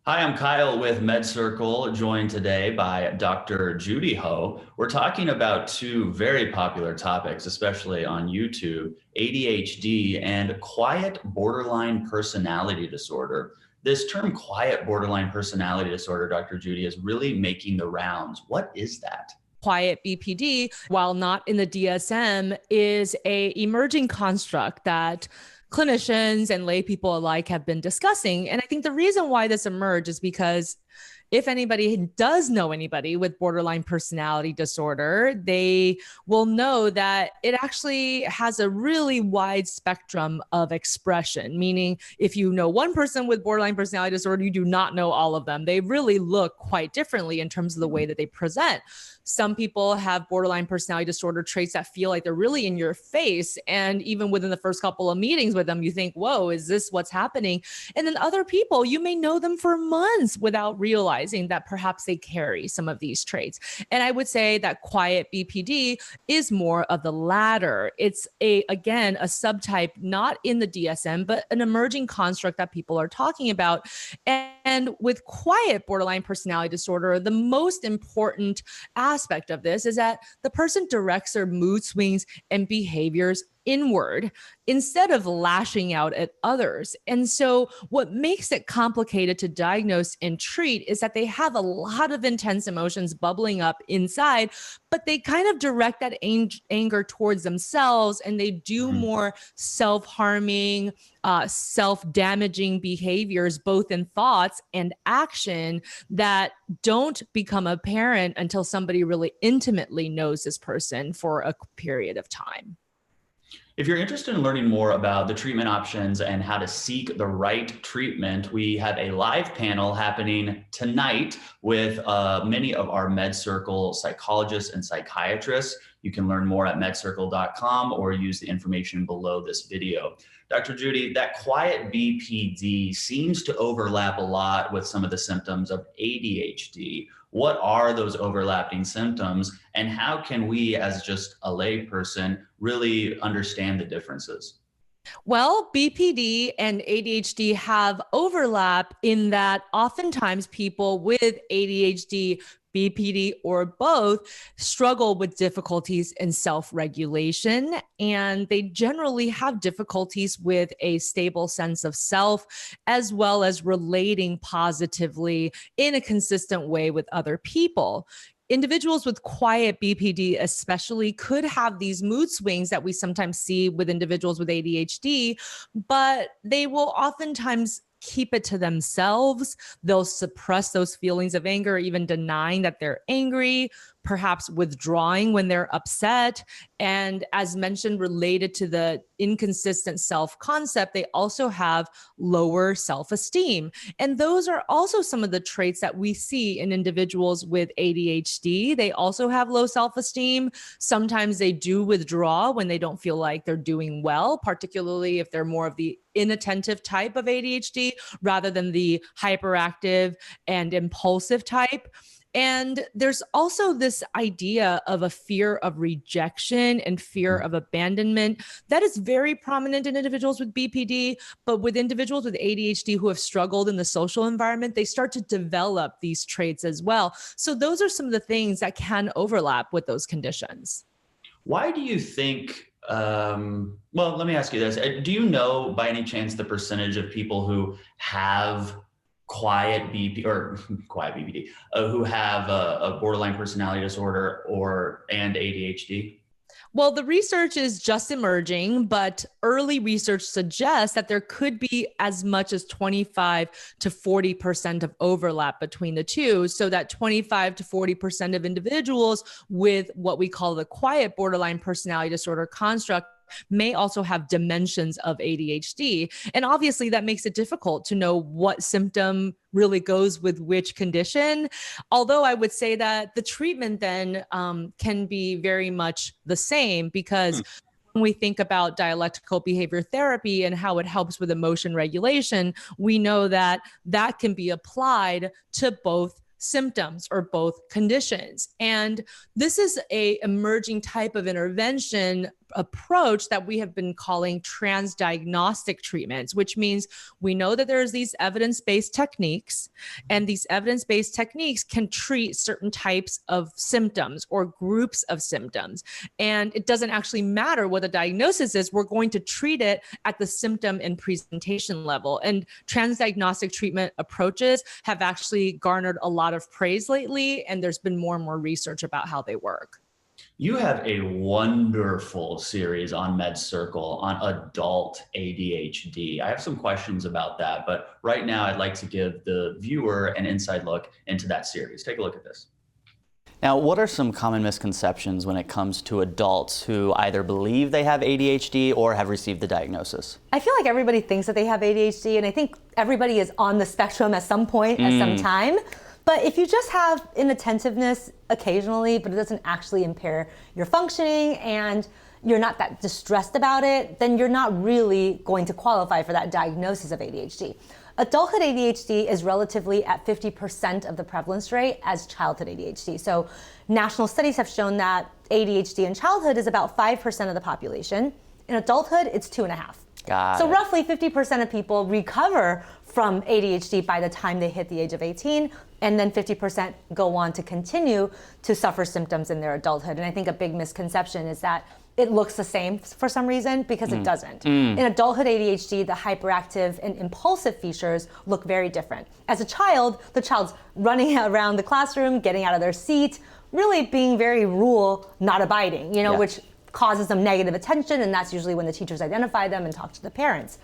Hi, I'm Kyle with MedCircle, joined today by Dr. Judy Ho. We're talking about two very popular topics, especially on YouTube, ADHD and quiet borderline personality disorder. This term, quiet borderline personality disorder, Dr. Judy, is really making the rounds. What is that? Quiet BPD, while not in the DSM, is a emerging construct that clinicians and lay people alike have been discussing. And I think the reason why this emerged is because if anybody does know anybody with borderline personality disorder, they will know that it actually has a really wide spectrum of expression. Meaning, if you know one person with borderline personality disorder, you do not know all of them. They really look quite differently in terms of the way that they present. Some people have borderline personality disorder traits that feel like they're really in your face. And even within the first couple of meetings with them, you think, whoa, is this what's happening? And then other people, you may know them for months without realizing that perhaps they carry some of these traits. And I would say that quiet BPD is more of the latter. It's again, a subtype not in the DSM, but an emerging construct that people are talking about. And with quiet borderline personality disorder, the most important aspect of this is that the person directs their mood swings and behaviors inward instead of lashing out at others. And so what makes it complicated to diagnose and treat is that they have a lot of intense emotions bubbling up inside, but they kind of direct that anger towards themselves, and they do more self-harming, self-damaging behaviors, both in thoughts and action, that don't become apparent until somebody really intimately knows this person for a period of time. If you're interested in learning more about the treatment options and how to seek the right treatment, we have a live panel happening tonight with many of our MedCircle psychologists and psychiatrists. You can learn more at medcircle.com or use the information below this video. Dr. Judy, that quiet BPD seems to overlap a lot with some of the symptoms of ADHD. What are those overlapping symptoms, and how can we, as just a lay person, really understand the differences? Well, BPD and ADHD have overlap in that oftentimes people with ADHD, BPD, or both struggle with difficulties in self-regulation, and they generally have difficulties with a stable sense of self, as well as relating positively in a consistent way with other people. Individuals with quiet BPD especially could have these mood swings that we sometimes see with individuals with ADHD, but they will oftentimes keep it to themselves. They'll suppress those feelings of anger, even denying that they're angry, perhaps withdrawing when they're upset. And as mentioned, related to the inconsistent self-concept, they also have lower self-esteem. And those are also some of the traits that we see in individuals with ADHD. They also have low self-esteem. Sometimes they do withdraw when they don't feel like they're doing well, particularly if they're more of the inattentive type of ADHD rather than the hyperactive and impulsive type. And there's also this idea of a fear of rejection and fear of abandonment that is very prominent in individuals with BPD, but with individuals with ADHD who have struggled in the social environment, they start to develop these traits as well. So those are some of the things that can overlap with those conditions. Why do you think, well, let me ask you this. Do you know by any chance the percentage of people who have quiet BP or quiet BPD, who have a borderline personality disorder and ADHD? Well, the research is just emerging, but early research suggests that there could be as much as 25 to 40% of overlap between the two. So that 25 to 40% of individuals with what we call the quiet borderline personality disorder construct may also have dimensions of ADHD. And obviously that makes it difficult to know what symptom really goes with which condition. Although I would say that the treatment then can be very much the same, because when we think about dialectical behavior therapy and how it helps with emotion regulation, we know that that can be applied to both symptoms or both conditions. And this is a emerging type of intervention approach that we have been calling transdiagnostic treatments, which means we know that there's these evidence-based techniques, and these evidence-based techniques can treat certain types of symptoms or groups of symptoms. And it doesn't actually matter what the diagnosis is, we're going to treat it at the symptom and presentation level. And transdiagnostic treatment approaches have actually garnered a lot of praise lately, and there's been more and more research about how they work. You have a wonderful series on MedCircle on adult ADHD. I have some questions about that, but right now I'd like to give the viewer an inside look into that series. Take a look at this. Now, what are some common misconceptions when it comes to adults who either believe they have ADHD or have received the diagnosis? I feel like everybody thinks that they have ADHD, and I think everybody is on the spectrum at some point, at some time. But if you just have inattentiveness occasionally, but it doesn't actually impair your functioning and you're not that distressed about it, then you're not really going to qualify for that diagnosis of ADHD. Adulthood ADHD is relatively at 50% of the prevalence rate as childhood ADHD. So national studies have shown that ADHD in childhood is about 5% of the population. In adulthood, it's 2.5%. So roughly 50% of people recover from ADHD by the time they hit the age of 18, and then 50% go on to continue to suffer symptoms in their adulthood. And I think a big misconception is that it looks the same for some reason, because it doesn't. In adulthood ADHD, the hyperactive and impulsive features look very different. As a child, the child's running around the classroom, getting out of their seat, really being very rule not abiding, which causes them negative attention, and that's usually when the teachers identify them and talk to the parents.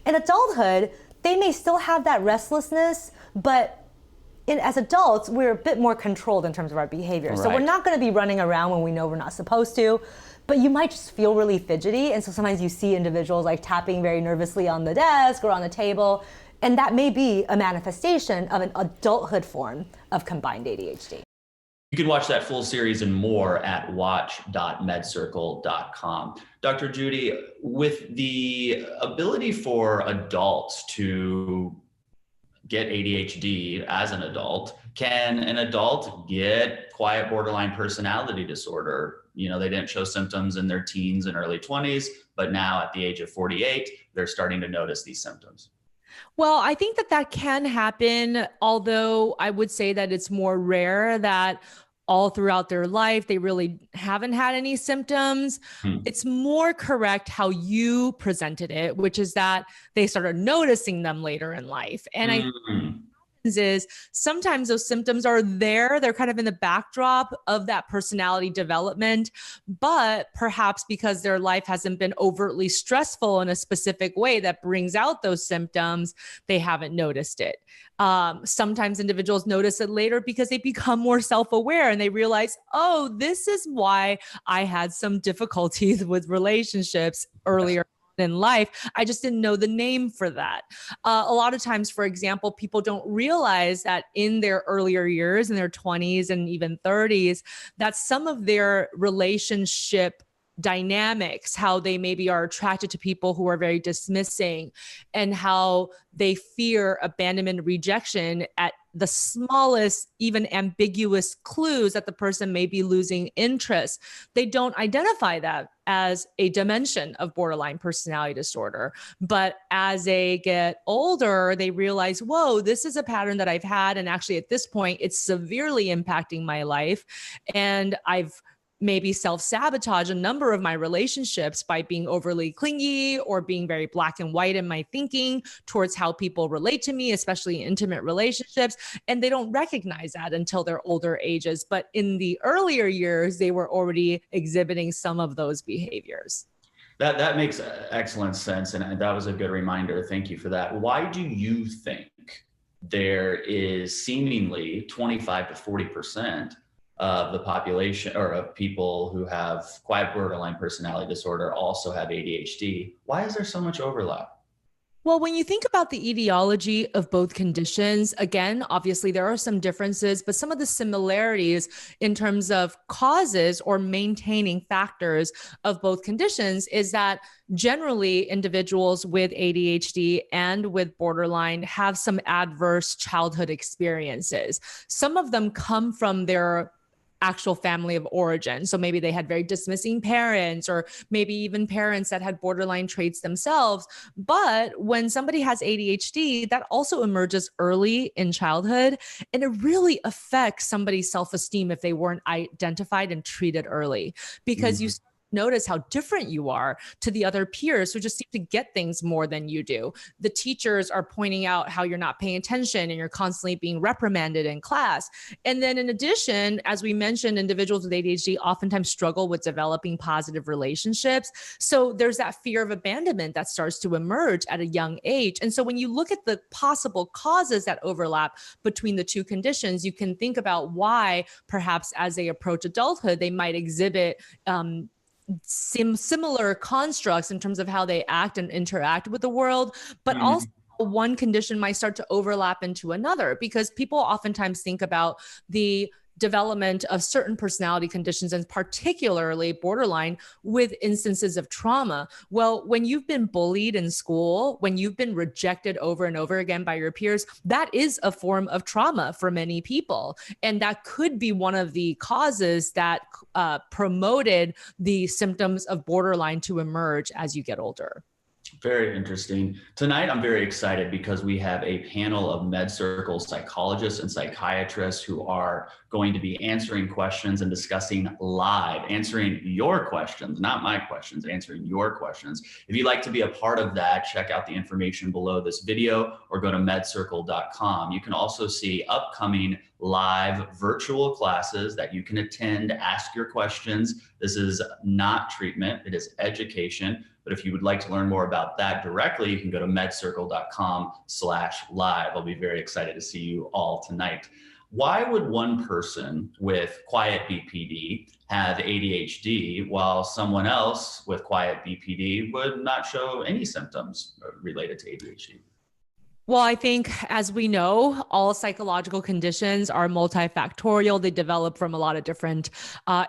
In adulthood, they may still have that restlessness, but as adults, we're a bit more controlled in terms of our behavior. Right. So we're not going to be running around when we know we're not supposed to, but you might just feel really fidgety. And so sometimes you see individuals like tapping very nervously on the desk or on the table, and that may be a manifestation of an adulthood form of combined ADHD. You can watch that full series and more at watch.medcircle.com. Dr. Judy, with the ability for adults to get ADHD as an adult, can an adult get quiet borderline personality disorder? They didn't show symptoms in their teens and early 20s, but now at the age of 48, they're starting to notice these symptoms. Well, I think that can happen, although I would say that it's more rare that all throughout their life they really haven't had any symptoms. It's more correct how you presented it, which is that they started noticing them later in life. And I is sometimes those symptoms are there. They're kind of in the backdrop of that personality development, but perhaps because their life hasn't been overtly stressful in a specific way that brings out those symptoms, they haven't noticed it. Sometimes individuals notice it later because they become more self-aware and they realize, oh, this is why I had some difficulties with relationships earlier in life. I just didn't know the name for that. A lot of times, for example, people don't realize that in their earlier years, in their 20s and even 30s, that some of their relationship dynamics, how they maybe are attracted to people who are very dismissing, and how they fear abandonment and rejection at the smallest, even ambiguous clues that the person may be losing interest. They don't identify that as a dimension of borderline personality disorder. But as they get older, they realize, whoa, this is a pattern that I've had. And actually at this point, it's severely impacting my life. And I've maybe self-sabotage a number of my relationships by being overly clingy or being very black and white in my thinking towards how people relate to me, especially intimate relationships. And they don't recognize that until their older ages. But in the earlier years, they were already exhibiting some of those behaviors. That makes excellent sense. And that was a good reminder. Thank you for that. Why do you think there is seemingly 25 to 40% of the population, or of people who have quiet borderline personality disorder, also have ADHD? Why is there so much overlap? Well, when you think about the etiology of both conditions, again, obviously there are some differences, but some of the similarities in terms of causes or maintaining factors of both conditions is that generally individuals with ADHD and with borderline have some adverse childhood experiences. Some of them come from their actual family of origin. So maybe they had very dismissing parents, or maybe even parents that had borderline traits themselves. But when somebody has ADHD, that also emerges early in childhood, and it really affects somebody's self-esteem if they weren't identified and treated early, because you notice how different you are to the other peers who just seem to get things more than you do. The teachers are pointing out how you're not paying attention and you're constantly being reprimanded in class. And then in addition, as we mentioned, individuals with ADHD oftentimes struggle with developing positive relationships. So there's that fear of abandonment that starts to emerge at a young age. And so when you look at the possible causes that overlap between the two conditions, you can think about why perhaps as they approach adulthood, they might exhibit similar constructs in terms of how they act and interact with the world, but also one condition might start to overlap into another, because people oftentimes think about the development of certain personality conditions, and particularly borderline, with instances of trauma. Well, when you've been bullied in school, when you've been rejected over and over again by your peers, that is a form of trauma for many people. And that could be one of the causes that promoted the symptoms of borderline to emerge as you get older. Very interesting. Tonight, I'm very excited because we have a panel of MedCircle psychologists and psychiatrists who are going to be answering questions and discussing live, answering your questions, not my questions, answering your questions. If you'd like to be a part of that, check out the information below this video or go to medcircle.com. You can also see upcoming live virtual classes that you can attend, ask your questions. This is not treatment, it is education. But if you would like to learn more about that directly, you can go to medcircle.com/live. I'll be very excited to see you all tonight. Why would one person with quiet BPD have ADHD while someone else with quiet BPD would not show any symptoms related to ADHD? Well, I think, as we know, all psychological conditions are multifactorial. They develop from a lot of different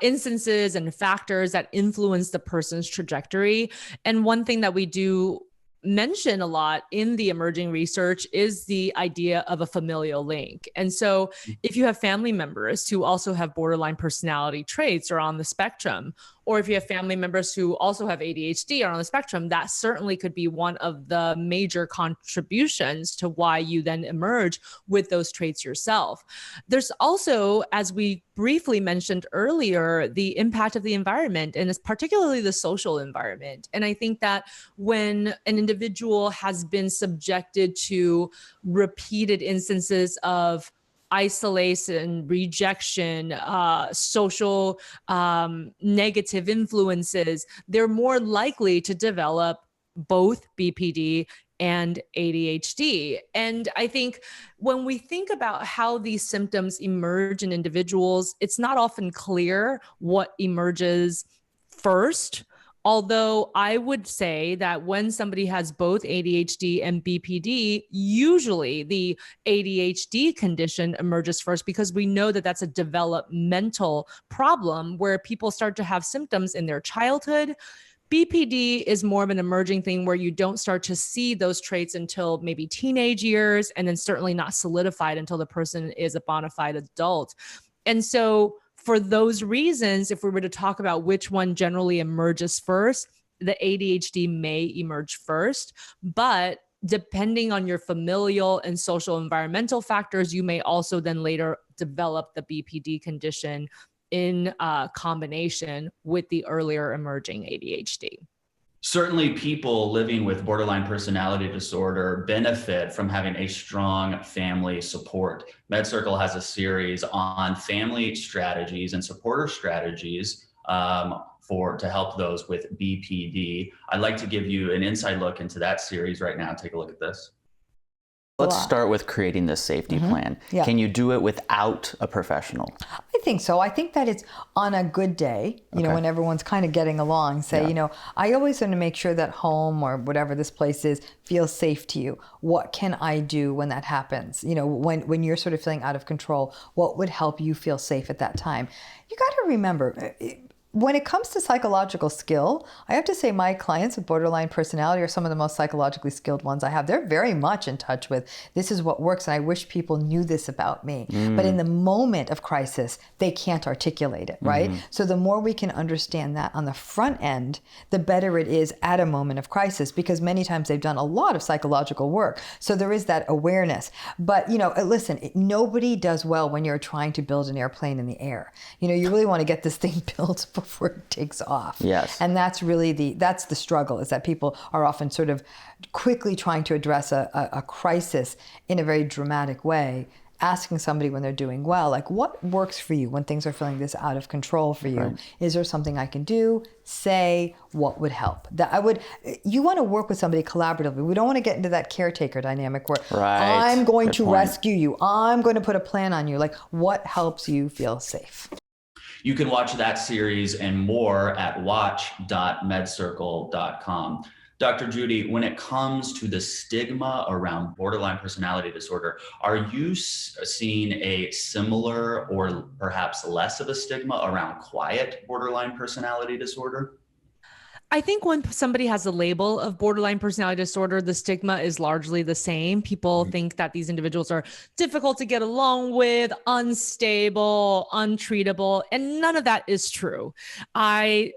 instances and factors that influence the person's trajectory. And one thing that we do mention a lot in the emerging research is the idea of a familial link. And so if you have family members who also have borderline personality traits or on the spectrum, or if you have family members who also have ADHD or on the spectrum, that certainly could be one of the major contributions to why you then emerge with those traits yourself. There's also, as we briefly mentioned earlier, the impact of the environment, and it's particularly the social environment. And I think that when an individual has been subjected to repeated instances of isolation, rejection, social negative influences, they're more likely to develop both BPD and ADHD. And I think when we think about how these symptoms emerge in individuals, it's not often clear what emerges first. Although I would say that when somebody has both ADHD and BPD, usually the ADHD condition emerges first, because we know that that's a developmental problem where people start to have symptoms in their childhood. BPD is more of an emerging thing where you don't start to see those traits until maybe teenage years, and then certainly not solidified until the person is a bona fide adult. And so for those reasons, if we were to talk about which one generally emerges first, the ADHD may emerge first, but depending on your familial and social environmental factors, you may also then later develop the BPD condition in combination with the earlier emerging ADHD. Certainly, people living with borderline personality disorder benefit from having a strong family support. MedCircle has a series on family strategies and supporter strategies to help those with BPD. I'd like to give you an inside look into that series right now. Take a look at this. Let's start with creating this safety plan. Yeah. Can you do it without a professional? I think so. I think that it's on a good day, you know, when everyone's kind of getting along, say, you know, I always want to make sure that home or whatever this place is feels safe to you. What can I do when that happens? You know, when you're sort of feeling out of control, what would help you feel safe at that time? You got to remember, when it comes to psychological skill, I have to say my clients with borderline personality are some of the most psychologically skilled ones I have. They're very much in touch with, this is what works, and I wish people knew this about me. But in the moment of crisis, they can't articulate it, right? So the more we can understand that on the front end, the better it is at a moment of crisis, because many times they've done a lot of psychological work. So there is that awareness. But, listen, nobody does well when you're trying to build an airplane in the air. You really want to get this thing built before it takes off. Yes. And that's really that's the struggle, is that people are often sort of quickly trying to address a crisis in a very dramatic way, asking somebody when they're doing well, like, what works for you when things are feeling this out of control for you? Right. Is there something I can do? Say, what would help? You want to work with somebody collaboratively. We don't want to get into that caretaker dynamic where I'm going to rescue you. I'm going to put a plan on you. Like, what helps you feel safe? You can watch that series and more at watch.medcircle.com. Dr. Judy, when it comes to the stigma around borderline personality disorder, are you seeing a similar or perhaps less of a stigma around quiet borderline personality disorder? I think when somebody has a label of borderline personality disorder, the stigma is largely the same. People think that these individuals are difficult to get along with, unstable, untreatable, and none of that is true. I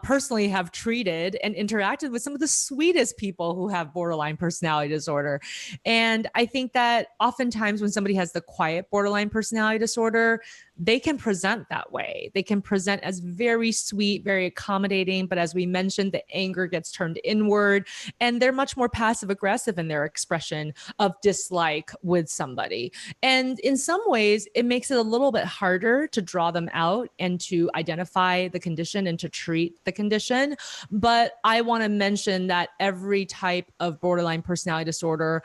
personally have treated and interacted with some of the sweetest people who have borderline personality disorder. And I think that oftentimes when somebody has the quiet borderline personality disorder, they can present that way. They can present as very sweet, very accommodating, but as we mentioned, the anger gets turned inward, and they're much more passive aggressive in their expression of dislike with somebody. And in some ways, it makes it a little bit harder to draw them out and to identify the condition and to treat the condition. But I want to mention that every type of borderline personality disorder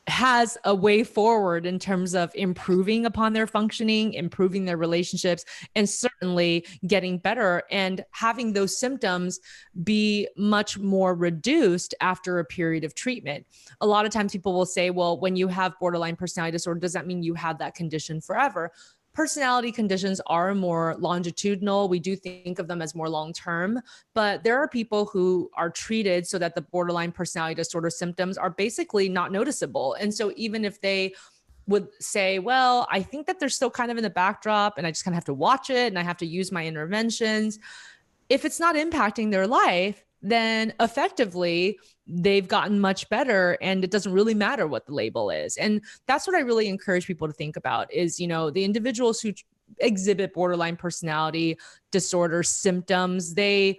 has a way forward in terms of improving upon their functioning, improving their relationships, and certainly getting better and having those symptoms be much more reduced after a period of treatment. A lot of times people will say, well, when you have borderline personality disorder, does that mean you have that condition forever? Personality conditions are more longitudinal. We do think of them as more long-term, but there are people who are treated so that the borderline personality disorder symptoms are basically not noticeable. And so even if they would say, well, I think that they're still kind of in the backdrop and I just kind of have to watch it and I have to use my interventions, if it's not impacting their life, then effectively they've gotten much better and it doesn't really matter what the label is. And that's what I really encourage people to think about is, the individuals who exhibit borderline personality disorder symptoms, they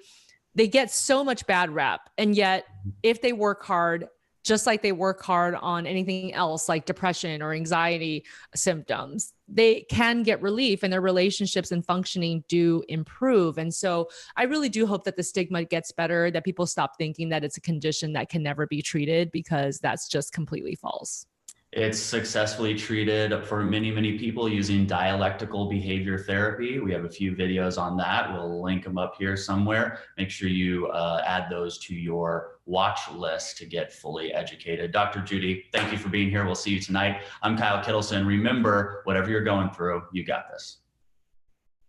get so much bad rep. And yet if they work hard, just like they work hard on anything else like depression or anxiety symptoms, they can get relief and their relationships and functioning do improve. And so I really do hope that the stigma gets better, that people stop thinking that it's a condition that can never be treated, because that's just completely false. It's successfully treated for many, many people using dialectical behavior therapy. We have a few videos on that. We'll link them up here somewhere. Make sure you add those to your watch list to get fully educated. Dr. Judy, thank you for being here. We'll see you tonight. I'm Kyle Kittleson. Remember, whatever you're going through, you got this.